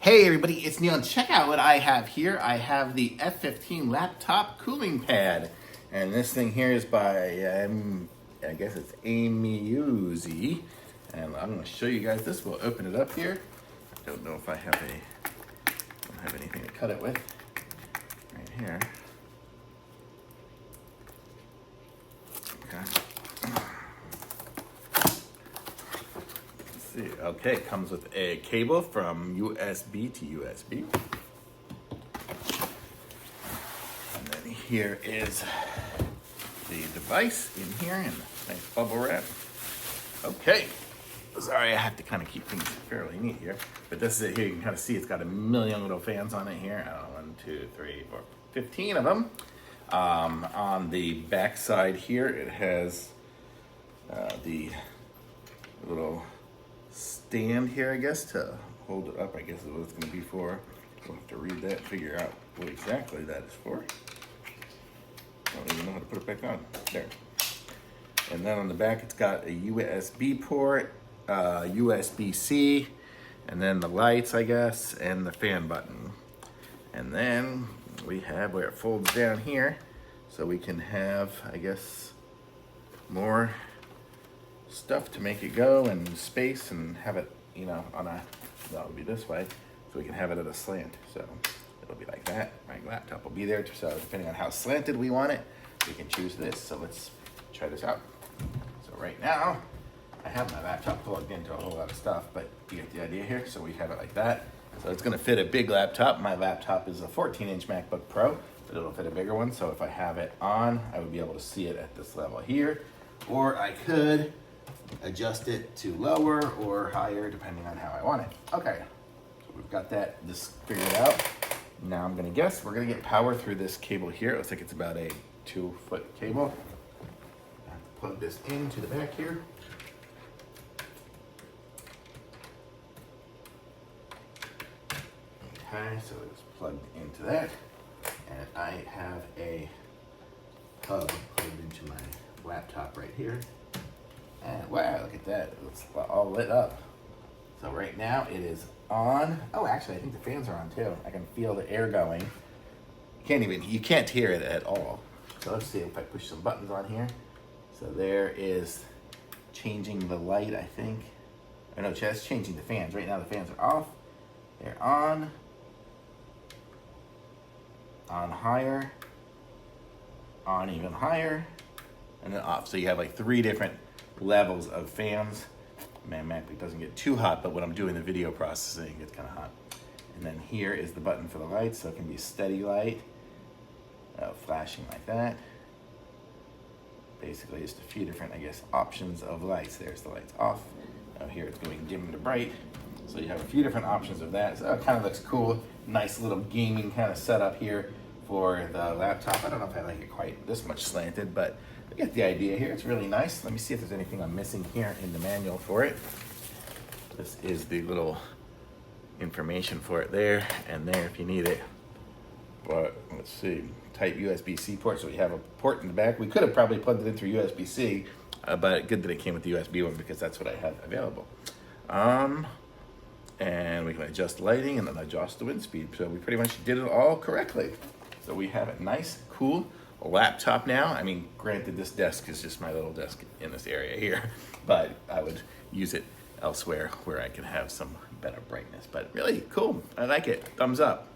Hey everybody, it's Neil, and check out what I have here. I have the F15 laptop cooling pad. And this thing here is by, I guess it's AIMIUZI. And I'm gonna show you guys this. We'll open it up here. I don't know if I don't have anything to cut it with. Right here. Okay. Okay, it comes with a cable from USB to USB. And then here is the device in here in nice bubble wrap. Okay, sorry, I have to kind of keep things fairly neat here. But this is it here. You can kind of see it's got a million little fans on it here. 1, 2, 3, 4, 15 of them. On the back side here, it has the little stand here, I guess, to hold it up. I guess is what it's going to be for. We'll have to read that, figure out what exactly that is for. I don't even know how to put it back on. There. And then on the back, it's got a USB port, USB-C, and then the lights, I guess, and the fan button. And then we have where it folds down here, so we can have, I guess, more stuff to make it go and space and have it, on a, that would be this way, so we can have it at a slant. So it'll be like that. My laptop will be there, so depending on how slanted we want it, we can choose this. So let's try this out. So right now, I have my laptop plugged into a whole lot of stuff, but you get the idea here. So we have it like that. So it's gonna fit a big laptop. My laptop is a 14-inch MacBook Pro, but it'll fit a bigger one. So if I have it on, I would be able to see it at this level here, or I could adjust it to lower or higher depending on how I want it. Okay, so we've got this figured out. Now I'm gonna guess we're gonna get power through this cable here. It looks like it's about a 2-foot cable. I have to plug this into the back here. Okay, so it's plugged into that. And I have a hub plugged into my laptop right here. And wow, look at that, it's all lit up. So right now it is on. Oh, actually, I think the fans are on too. I can feel the air going. You can't hear it at all. So let's see if I push some buttons on here. So there is changing the light, I think. Oh no, that's changing the fans. Right now the fans are off. They're on higher, on even higher, and then off. So you have like 3 different levels of fans. Man, MacBook doesn't get too hot, but when I'm doing the video processing, it gets kind of hot. And then here is the button for the lights, so it can be steady light, flashing like that. Basically, just a few different, I guess, options of lights. There's the lights off. Now here it's going dim to bright. So you have a few different options of that. So it kind of looks cool. Nice little gaming kind of setup here for the laptop. I don't know if I like it quite this much slanted, but I get the idea here. It's really nice. Let me see if there's anything I'm missing here in the manual for it. This is the little information for it there and there if you need it. But let's see, type USB-C port. So we have a port in the back. We could have probably plugged it in through USB-C, but good that it came with the USB one because that's what I have available. And we can adjust lighting and then adjust the wind speed. So we pretty much did it all correctly. So we have a nice, cool laptop now. I mean, granted, this desk is just my little desk in this area here, but I would use it elsewhere where I can have some better brightness. But really cool. I like it. Thumbs up.